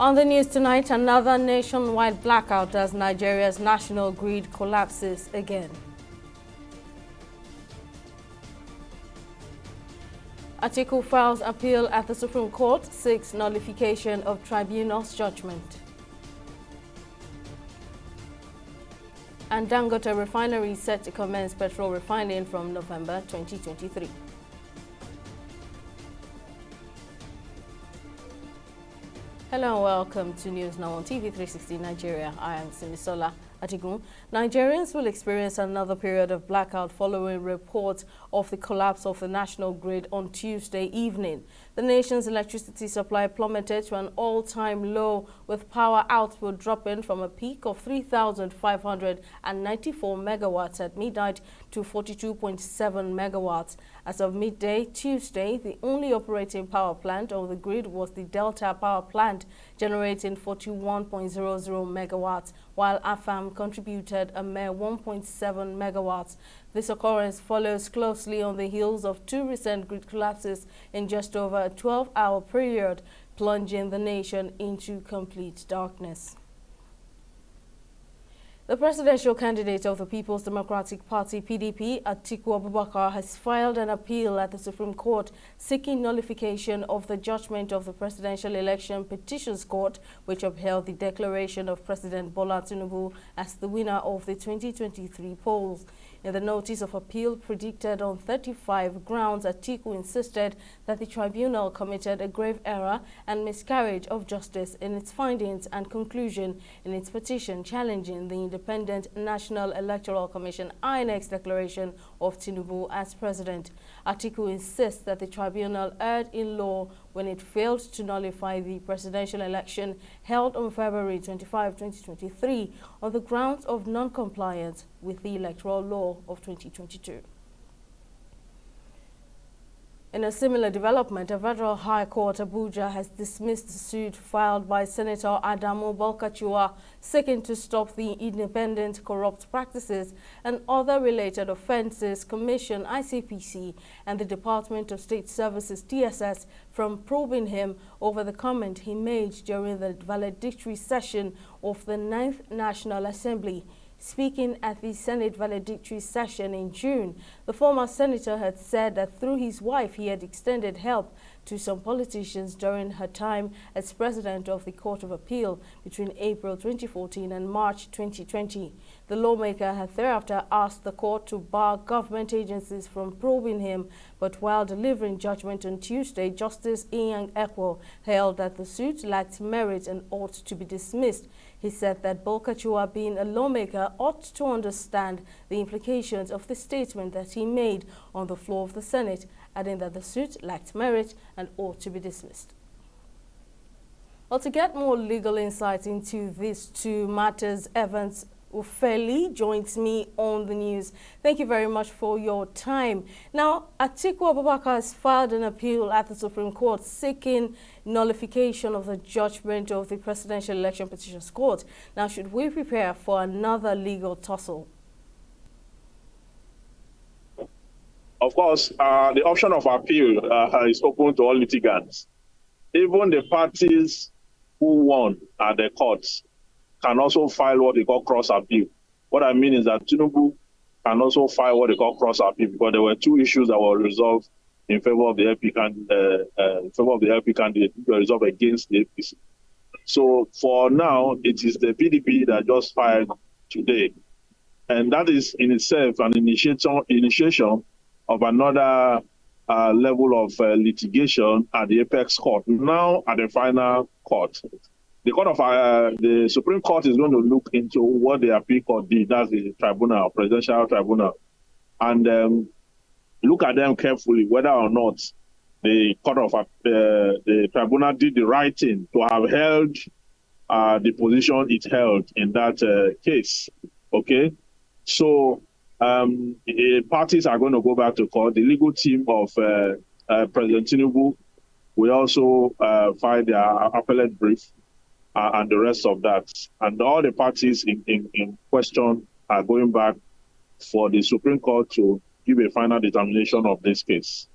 On the news tonight, another nationwide blackout as Nigeria's national grid collapses again. Atiku files appeal at the Supreme Court, seeks nullification of tribunal's judgment. And Dangote refinery set to commence petrol refining from November 2023. Hello and welcome to News Now on TV 360 Nigeria. I am Simisola Adigun. Nigerians will experience another period of blackout following reports of the collapse of the national grid on Tuesday evening. The nation's electricity supply plummeted to an all-time low, with power output dropping from a peak of 3,594 megawatts at midnight to 42.7 megawatts. As of midday Tuesday, the only operating power plant on the grid was the Delta Power Plant, generating 41.00 megawatts, while AFAM contributed a mere 1.7 megawatts. This occurrence follows closely on the heels of two recent grid collapses in just over a 12-hour period, plunging the nation into complete darkness. The presidential candidate of the People's Democratic Party, PDP, Atiku Abubakar, has filed an appeal at the Supreme Court seeking nullification of the judgment of the Presidential Election Petitions Court, which upheld the declaration of President Bola Tinubu as the winner of the 2023 polls. In the notice of appeal predicted on 35 grounds, Atiku insisted that the tribunal committed a grave error and miscarriage of justice in its findings and conclusion in its petition challenging the Independent National Electoral Commission (INEC's) declaration of Tinubu as president. Atiku insists that the tribunal erred in law when it failed to nullify the presidential election held on February 25, 2023 on the grounds of non-compliance with the electoral law of 2022. In a similar development, a federal high court Abuja has dismissed the suit filed by Senator Adamu Bolkachua seeking to stop the Independent Corrupt Practices and Other Related Offences Commission (ICPC) and the Department of State Services (DSS) from probing him over the comment he made during the valedictory session of the 9th National Assembly. Speaking at the Senate valedictory session in June, the former senator had said that through his wife he had extended help to some politicians during her time as president of the Court of Appeal between April 2014 and March 2020. The lawmaker had thereafter asked the court to bar government agencies from probing him, but while delivering judgment on Tuesday, Justice Ian Ekwo held that the suit lacked merit and ought to be dismissed. He said that Bolkachua, being a lawmaker, ought to understand the implications of the statement that he made on the floor of the Senate, adding that the suit lacked merit and ought to be dismissed. Well, to get more legal insight into these two matters, Evans Ufeli joins me on the news. Thank you very much for your time. Now, Atiku Abubakar has filed an appeal at the Supreme Court seeking nullification of the judgment of the Presidential Election Petitions Court. Now, should we prepare for another legal tussle? Of course, the option of appeal is open to all litigants. Even the parties who won at the courts can also file what they call cross appeal. What I mean is that Tinubu can also file what they call cross appeal, because there were two issues that were resolved in favor of the LP candidate, were resolved against the APC. So for now, it is the PDP that just filed today, and that is in itself an initiation of another level of litigation at the apex court, now at the final court. The Supreme Court is going to look into what the appeal court did, that's the tribunal, presidential tribunal, and look at them carefully whether or not the tribunal did the right thing to have held the position it held in that case. Okay, so parties are going to go back to court. The legal team of President Tinubu will also file their appellate brief. And the rest of that. And all the parties in question are going back for the Supreme Court to give a final determination of this case.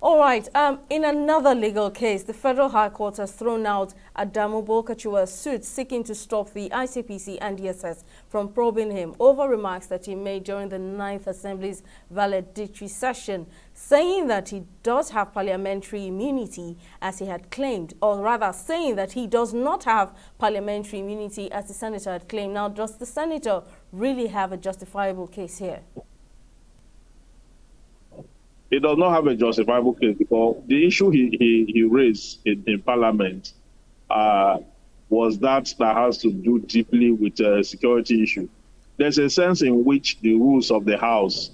All right. In another legal case, the Federal High Court has thrown out Adamu Bolkachua's suit seeking to stop the ICPC and DSS from probing him over remarks that he made during the 9th Assembly's valedictory session, saying that he does have parliamentary immunity as he had claimed, or rather saying that he does not have parliamentary immunity as the senator had claimed. Now, does the senator really have a justifiable case here? He does not have a justifiable case because the issue he raised in Parliament was that has to do deeply with a security issue. There's a sense in which the rules of the House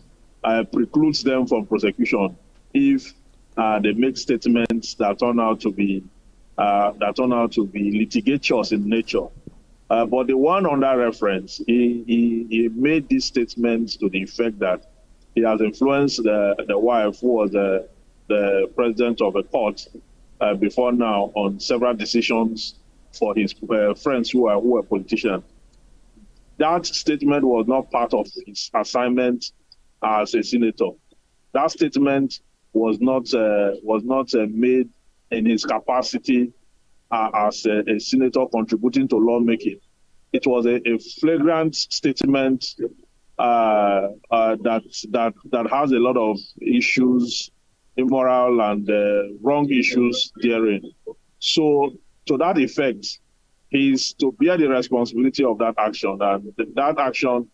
precludes them from prosecution if they make statements that turn out to be litigious in nature. But the one under reference, he made these statements to the effect that he has influenced the wife, who was the president of a court before now, on several decisions for his friends who were politicians. That statement was not part of his assignment as a senator. That statement was not made in his capacity as a senator contributing to lawmaking. It was a flagrant statement that has a lot of issues, immoral and wrong issues therein. So, to that effect, he's to bear the responsibility of that action. And that action,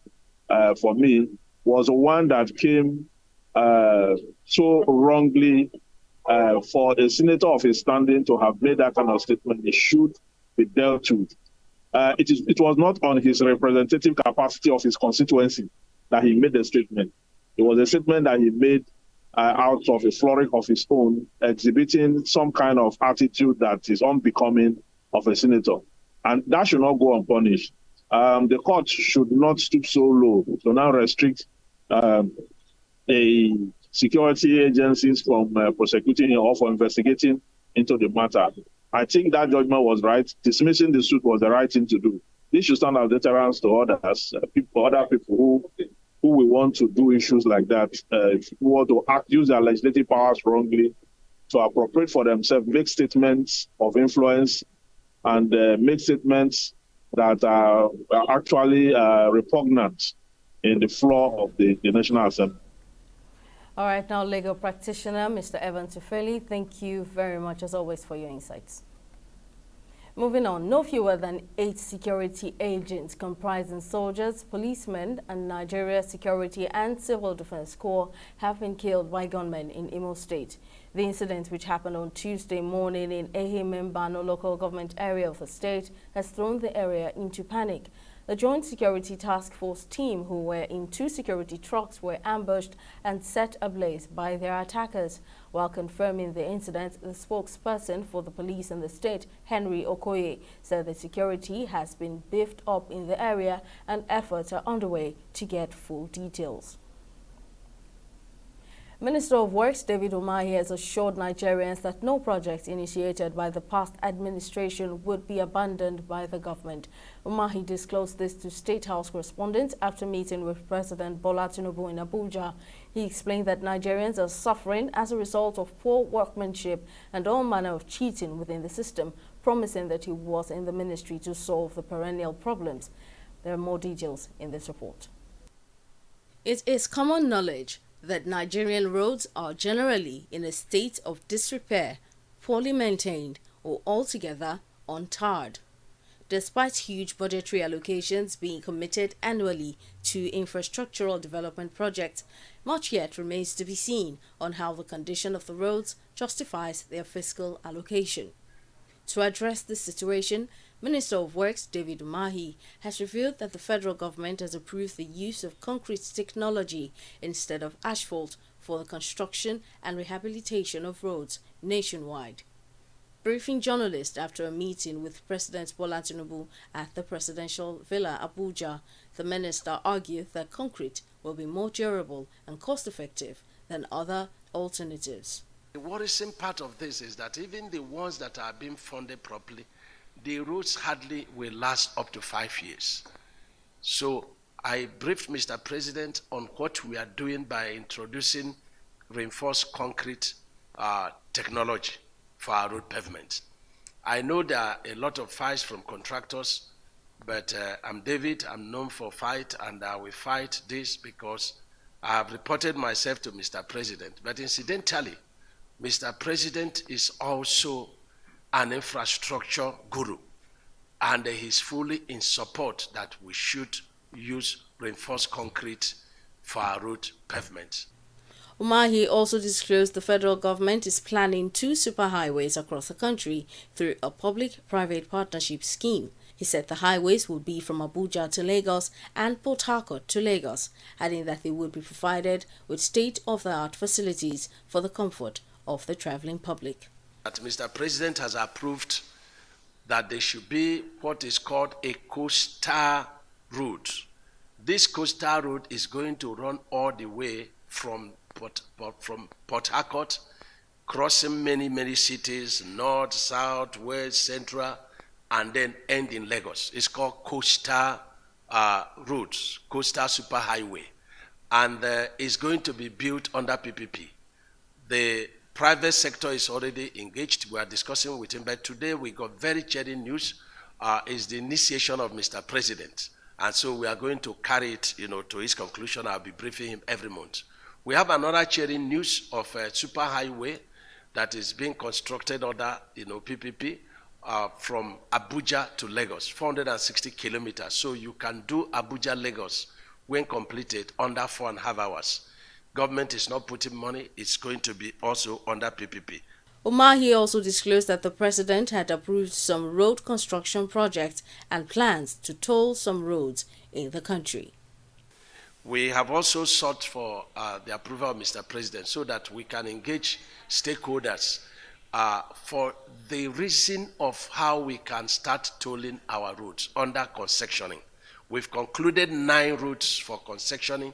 for me, was one that came so wrongly for a senator of his standing to have made that kind of statement. It should be dealt with. It was not on his representative capacity of his constituency that he made the statement. It was a statement that he made out of a flurry of his own, exhibiting some kind of attitude that is unbecoming of a senator. And that should not go unpunished. The court should not stoop so low to now restrict the security agencies from prosecuting or for investigating into the matter. I think that judgment was right. Dismissing the suit was the right thing to do. This should stand as deterrence to others, other people who will want to do issues like that, who want to use their legislative powers wrongly, to appropriate for themselves, make statements of influence, and make statements that are actually repugnant in the floor of the National Assembly. All right, now legal practitioner, Mr. Evan Tufeli, thank you very much as always for your insights. Moving on, no fewer than 8 security agents comprising soldiers, policemen, and Nigeria Security and Civil Defense Corps have been killed by gunmen in Imo State. The incident, which happened on Tuesday morning in Ehimembano local government area of the state, has thrown the area into panic. The Joint Security Task Force team, who were in 2 security trucks, were ambushed and set ablaze by their attackers. While confirming the incident, the spokesperson for the police in the state, Henry Okoye, said the security has been beefed up in the area and efforts are underway to get full details. Minister of Works David Umahi has assured Nigerians that no project initiated by the past administration would be abandoned by the government. Umahi disclosed this to State House correspondents after meeting with President Bola Tinubu in Abuja. He explained that Nigerians are suffering as a result of poor workmanship and all manner of cheating within the system, promising that he was in the ministry to solve the perennial problems. There are more details in this report. It is common knowledge that Nigerian roads are generally in a state of disrepair, poorly maintained, or altogether untarred. Despite huge budgetary allocations being committed annually to infrastructural development projects, much yet remains to be seen on how the condition of the roads justifies their fiscal allocation. To address this situation, Minister of Works David Umahi has revealed that the federal government has approved the use of concrete technology instead of asphalt for the construction and rehabilitation of roads nationwide. Briefing journalists after a meeting with President Bola Tinubu at the Presidential Villa Abuja, the minister argued that concrete will be more durable and cost-effective than other alternatives. The worrisome part of this is that even the ones that are being funded properly, the roads hardly will last up to 5 years. So I briefed Mr. President on what we are doing by introducing reinforced concrete technology for our road pavement. I know there are a lot of fights from contractors, but I'm David, I'm known for fight, and I will fight this because I have reported myself to Mr. President. But incidentally, Mr. President is also an infrastructure guru, and he's fully in support that we should use reinforced concrete for our road pavement. Umahi also disclosed the federal government is planning 2 superhighways across the country through a public-private partnership scheme. He said the highways would be from Abuja to Lagos and Port Harcourt to Lagos, adding that they would be provided with state-of-the-art facilities for the comfort of the traveling public. That Mr. President has approved that there should be what is called a coastal road. This coastal road is going to run all the way from Port Harcourt, crossing many cities, north, south, west, central, and then end in Lagos. It's called coastal roads, coastal superhighway, and it's going to be built under PPP. The private sector is already engaged. We are discussing with him, but today we got very cheering news. Is the initiation of Mr. President, and so we are going to carry it, to his conclusion. I'll be briefing him every month. We have another cheering news of a superhighway that is being constructed under, PPP from Abuja to Lagos, 460 kilometers. So you can do Abuja-Lagos when completed under 4.5 hours. Government is not putting money. It's going to be also under PPP. Umahi also disclosed that the president had approved some road construction projects and plans to toll some roads in the country. We have also sought for the approval of Mr. President so that we can engage stakeholders for the reason of how we can start tolling our roads under concessioning. We've concluded 9 routes for concessioning.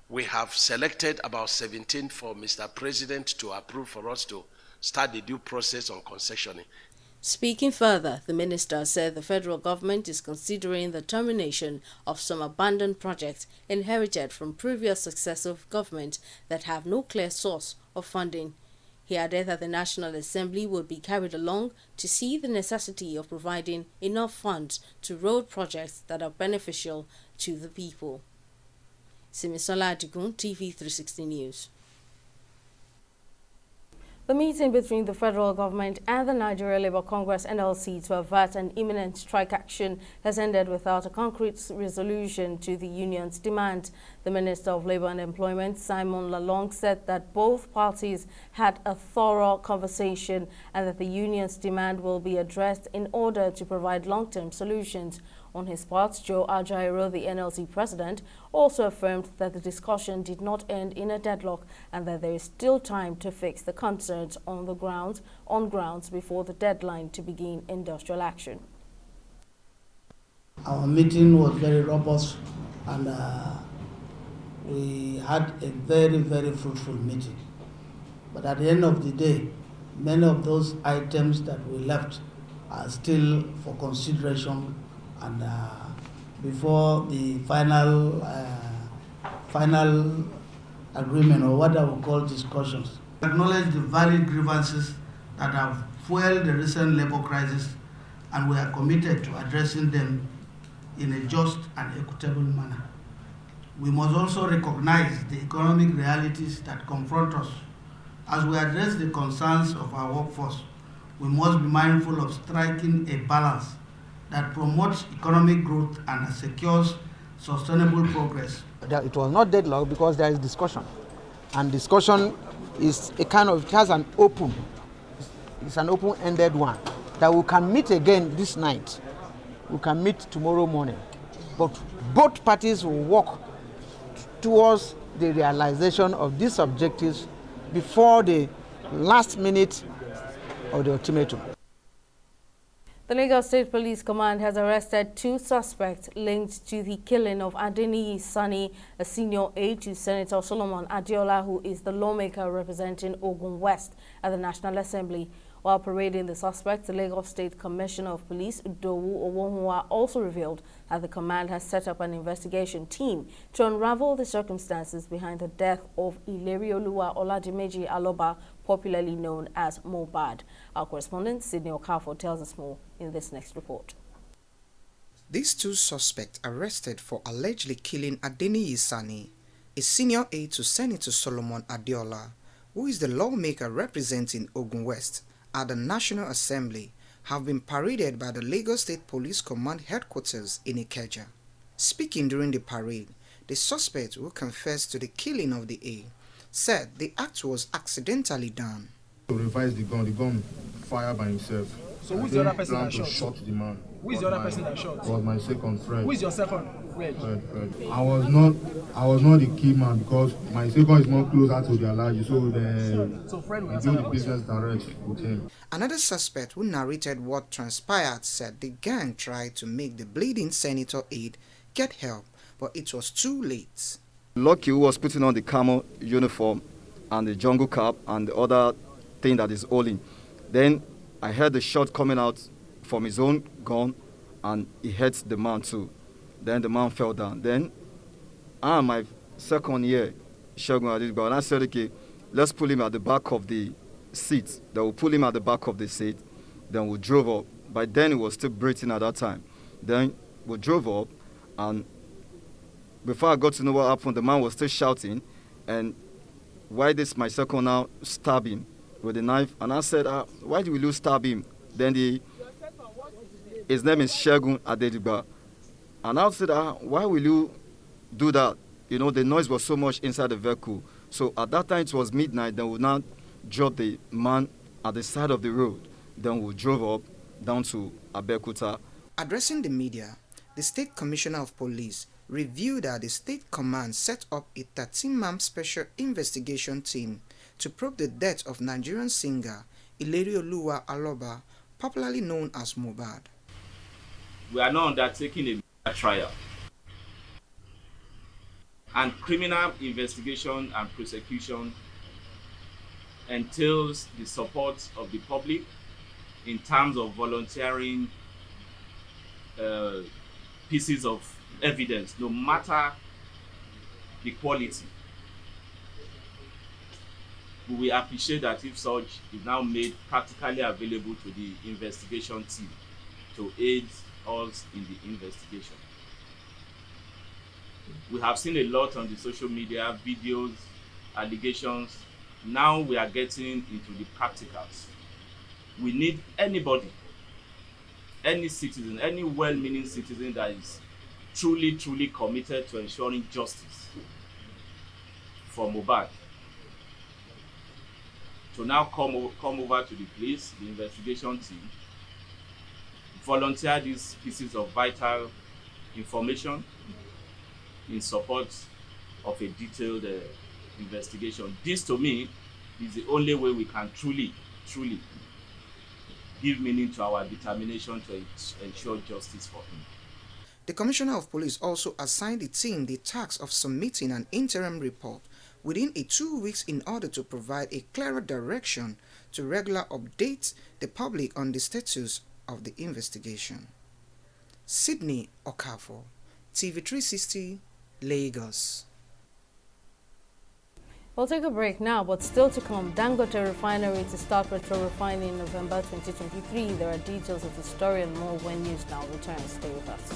We have selected about 17 for Mr. President to approve for us to start the due process on concessioning. Speaking further, the minister said the federal government is considering the termination of some abandoned projects inherited from previous successive governments that have no clear source of funding. He added that the National Assembly would be carried along to see the necessity of providing enough funds to road projects that are beneficial to the people. Simisola Adigun, TV 360 News. The meeting between the federal government and the Nigeria Labour Congress NLC to avert an imminent strike action has ended without a concrete resolution to the union's demand. The Minister of Labour and Employment, Simon Lalong, said that both parties had a thorough conversation and that the union's demand will be addressed in order to provide long-term solutions. On his part, Joe Ajaero, the NLC president, also affirmed that the discussion did not end in a deadlock and that there is still time to fix the concerns on grounds before the deadline to begin industrial action. Our meeting was very robust and we had a very fruitful meeting. But at the end of the day, many of those items that we left are still for consideration and before the final agreement, or what I would call discussions. Acknowledge the valid grievances that have fueled the recent labor crisis, and we are committed to addressing them in a just and equitable manner. We must also recognize the economic realities that confront us. As we address the concerns of our workforce, we must be mindful of striking a balance that promotes economic growth and secures sustainable progress. It was not deadlock because there is discussion, and discussion is a kind of, it has an open, it's an open-ended one, that we can meet again this night, we can meet tomorrow morning, but both parties will work towards the realization of these objectives before the last minute of the ultimatum. The Lagos State Police Command has arrested 2 suspects linked to the killing of Adeniyi Sani, a senior aide to Senator Solomon Adiola, who is the lawmaker representing Ogun West at the National Assembly. While parading the suspect, the Lagos State Commissioner of Police, Udowu Owonhua, also revealed that the command has set up an investigation team to unravel the circumstances behind the death of Ilerioluwa Oladimeji Aloba, popularly known as Mohbad. Our correspondent, Sydney Okafor, tells us more in this next report. These two suspects arrested for allegedly killing Adeniyi Sani, a senior aide to Senator Solomon Adeola, who is the lawmaker representing Ogun West at the National Assembly, have been paraded by the Lagos State Police Command headquarters in Ikeja. Speaking during the parade, the suspect, who confessed to the killing of the aide, said the act was accidentally done. To revise the gun fired by himself. So who's the other person that shot? Shot the man. Who is the other person that shot? Was my second friend. Who is your second? Fred. I was not the key man because my second is more closer to the Alhaji, so Fred we do the business direct with him. Another suspect who narrated what transpired said the gang tried to make the bleeding senator aide get help, but it was too late. Lucky, who was putting on the camo uniform and the jungle cap and the other thing that is holding. Then I heard the shot coming out from his own gun and he hit the man too. Then the man fell down. Then my second year, Shegun Adigba, and I said, okay, let's pull him at the back of the seat. Then we'll pull him at the back of the seat. Then we drove up. By then he was still breathing at that time. Then we drove up, and before I got to know what happened, the man was still shouting. And why this my second now stab him with a knife? And I said, why will you stab him? Then his name is Shegun Adigba. And I said, why will you do that? You know, the noise was so much inside the vehicle. So at that time it was midnight. Then we now dropped the man at the side of the road. Then we drove up down to Abeokuta. Addressing the media, the State Commissioner of Police revealed that the State Command set up a 13-man special investigation team to probe the death of Nigerian singer Ilerioluwa Aloba, popularly known as Mohbad. We are now undertaking a trial, and criminal investigation and prosecution entails the support of the public in terms of volunteering pieces of evidence, no matter the quality. We will appreciate that if such is now made practically available to the investigation team to aid us in the investigation. We have seen a lot on the social media, videos, allegations. Now we are getting into the practicals. We need anybody, any citizen, any well-meaning citizen that is truly committed to ensuring justice for Mohbad to now come over to the place, the investigation team, volunteer these pieces of vital information in support of a detailed investigation. This, to me, is the only way we can truly give meaning to our determination to ensure justice for him. The Commissioner of Police also assigned the team the task of submitting an interim report within 2 weeks in order to provide a clearer direction to regular update the public on the status of the investigation. Sydney Okafor, TV360, Lagos. We'll take a break now, but still to come, Dangote refinery to start petrol refining in November 2023. There are details of the story and more when news now returns. Stay with us.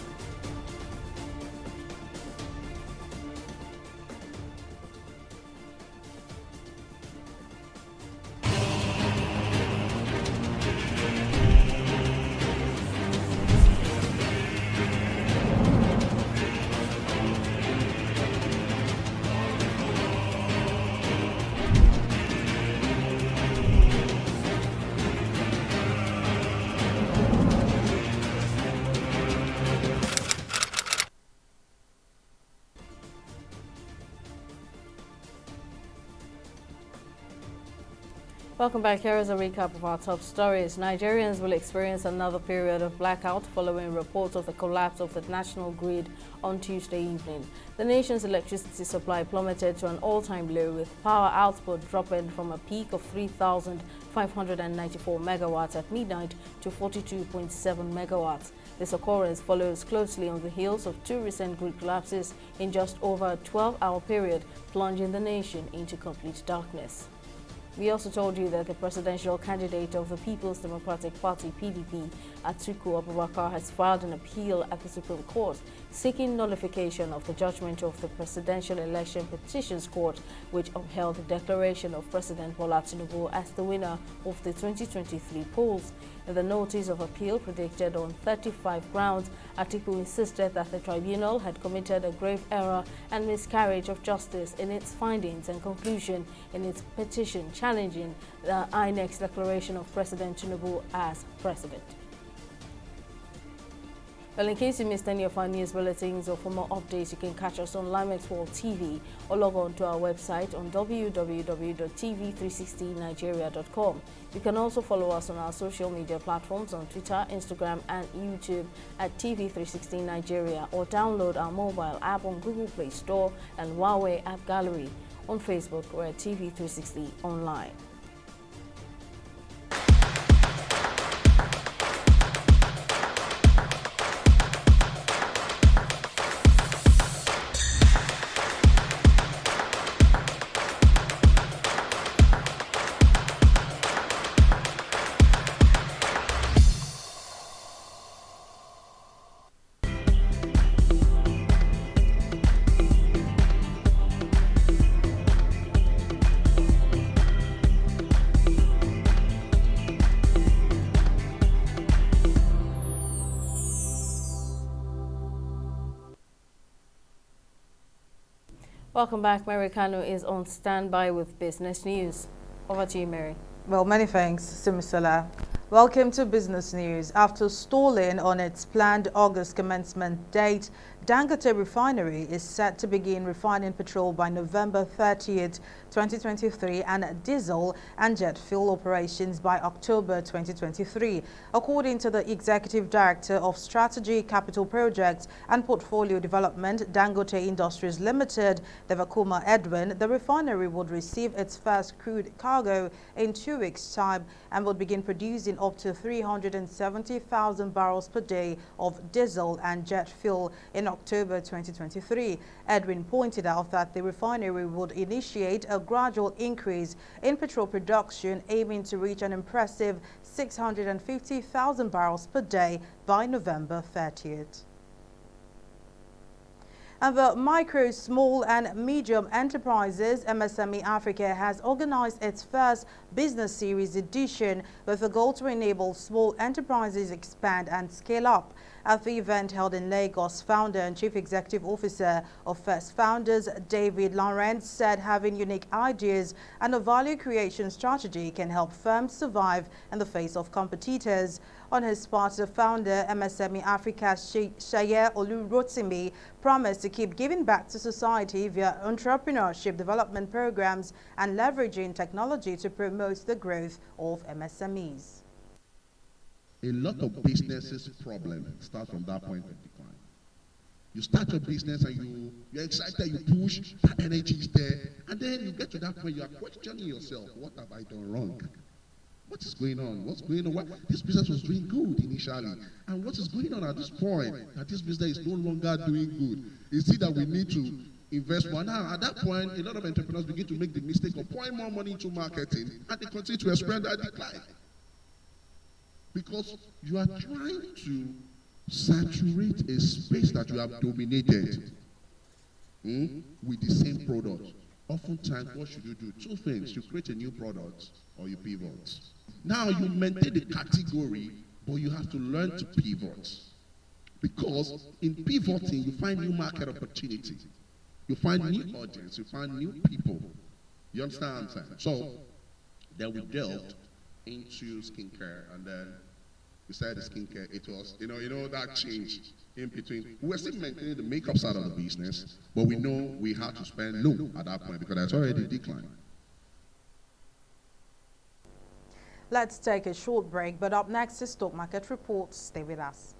Welcome back. Here is a recap of our top stories. Nigerians will experience another period of blackout following reports of the collapse of the national grid on Tuesday evening. The nation's electricity supply plummeted to an all-time low, with power output dropping from a peak of 3,000 594 megawatts at midnight to 42.7 megawatts. This occurrence follows closely on the heels of two recent grid collapses in just over a 12-hour period, plunging the nation into complete darkness. We also told you that the presidential candidate of the People's Democratic Party, PDP, Atiku Abubakar, has filed an appeal at the Supreme Court seeking nullification of the judgment of the Presidential Election Petitions Court, which upheld the declaration of President Bola Tinubu as the winner of the 2023 polls. In the notice of appeal predicted on 35 grounds, Atiku insisted that the tribunal had committed a grave error and miscarriage of justice in its findings and conclusion in its petition challenging the INEC's declaration of President Tinubu as president. Well, in case you missed any of our news bulletins or for more updates, you can catch us on Limex World TV or log on to our website on www.tv360nigeria.com. You can also follow us on our social media platforms on Twitter, Instagram, and YouTube at TV360 Nigeria, or download our mobile app on Google Play Store and Huawei App Gallery. On Facebook, we're at TV360 Online. Welcome back. Mary Kano is on standby with business news. Over to you, Mary. Well, many thanks, Simisala. Welcome to Business News. After stalling on its planned August commencement date, Dangote Refinery is set to begin refining petrol by November 30th, 2023 and diesel and jet fuel operations by October 2023. According to the Executive Director of Strategy, Capital Projects and Portfolio Development, Dangote Industries Limited, Devakuma Edwin, the refinery would receive its first crude cargo in 2 weeks' time and will begin producing up to 370,000 barrels per day of diesel and jet fuel in October 2023. Edwin pointed out that the refinery would initiate a gradual increase in petrol production, aiming to reach an impressive 650,000 barrels per day by November 30th. And the Micro, Small and Medium Enterprises MSME Africa has organized its first Business Series edition with a goal to enable small enterprises expand and scale up. At the event held in Lagos, founder and chief executive officer of First Founders, David Lawrence, said having unique ideas and a value creation strategy can help firms survive in the face of competitors. On his part, the founder, MSME Africa, Shaye Olurotimi, promised to keep giving back to society via entrepreneurship development programs and leveraging technology to promote the growth of MSMEs. A lot of businesses' problem starts from that point of decline. You start your business and you're excited, you push, that energy is there, and then you get to that point, you are questioning yourself, what have I done wrong? What is going on? What's going on? This business was doing good initially, and what is going on at this point that this business is no longer doing good? Is it that we need to invest more? Now, at that point, a lot of entrepreneurs begin to make the mistake of pouring more money into marketing, and they continue to experience that decline. Because you are trying to saturate a space that you have dominated with the same product. Oftentimes, what should you do? Two things. You create a new product or you pivot. Now, you maintain the category, but you have to learn to pivot. Because in pivoting, you find new market opportunity. You find new audience. You find new people. You understand what I'm saying? So, then we delved into skincare, and then beside the skincare, it was, you know that change in between. We were still maintaining the makeup side of the business, but we know we had to spend low at that point because that's already declined. Let's take a short break, but up next is Stock Market Reports. Stay with us.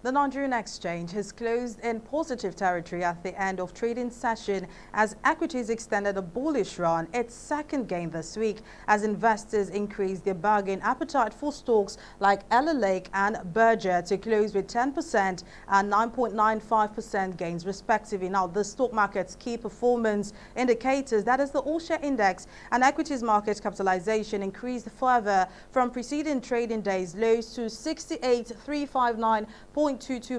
The Nigerian exchange has closed in positive territory at the end of trading session as equities extended a bullish run, its second gain this week, as investors increased their bargain appetite for stocks like Ella Lake and Berger to close with 10% and 9.95% gains respectively. Now, the stock market's key performance indicators, that is the all-share index and equities market capitalization, increased further from preceding trading days lows to 68,359.22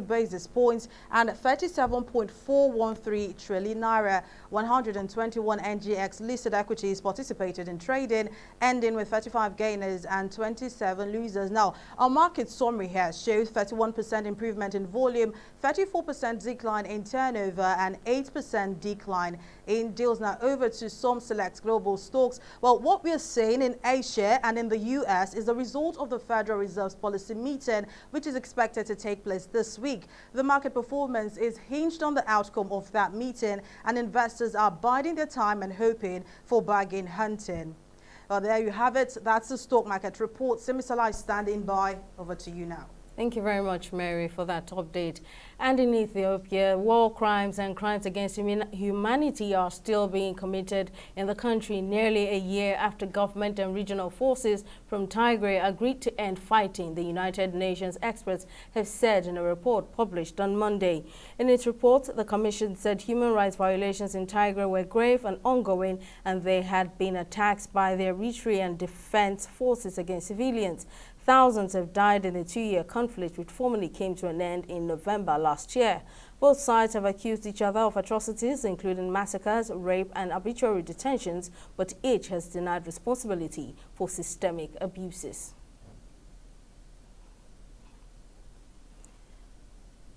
basis points and 37.413 trillion naira. 121 NGX listed equities participated in trading, ending with 35 gainers and 27 losers. Now, our market summary here shows 31% improvement in volume, 34% decline in turnover, and 8% decline in deals. Now, over to some select global stocks. Well, what we are seeing in Asia and in the U.S. is the result of the Federal Reserve's policy meeting, which is expected to take place this week. The market performance is hinged on the outcome of that meeting, and investors are biding their time and hoping for bargain hunting. Well, there you have it. That's the stock market report. Simisalai standing by. Over to you now. Thank you very much, Mary, for that update. And in Ethiopia, war crimes and crimes against humanity are still being committed in the country nearly a year after government and regional forces from Tigray agreed to end fighting, the United Nations experts have said in a report published on Monday. In its report, the Commission said human rights violations in Tigray were grave and ongoing, and they had been attacks by the Eritrean defense forces against civilians. Thousands have died in the two-year conflict, which formally came to an end in November last year. Both sides have accused each other of atrocities, including massacres, rape, and arbitrary detentions, but each has denied responsibility for systemic abuses.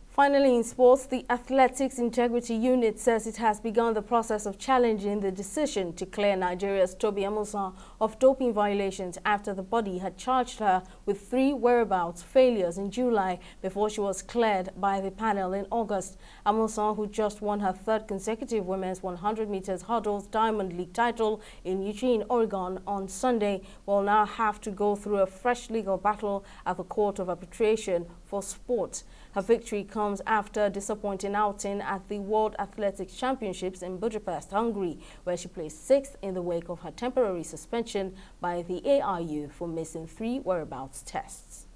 Finally, in sports, the Athletics Integrity Unit says it has begun the process of challenging the decision to clear Nigeria's Tobi Amusan of doping violations after the body had charged her with 3 whereabouts failures in July before she was cleared by the panel in August. Amusan, who just won her 3rd consecutive women's 100 meters hurdles Diamond League title in Eugene, Oregon on Sunday, will now have to go through a fresh legal battle at the Court of Arbitration for Sport. Her victory comes after a disappointing outing at the World Athletics Championships in Budapest, Hungary, where she placed 6th in the wake of her temporary suspension by the ARU for missing 3 whereabouts tests.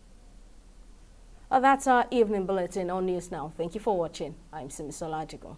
That's our evening bulletin on News Now. Thank you for watching. I'm Simisola Adigo.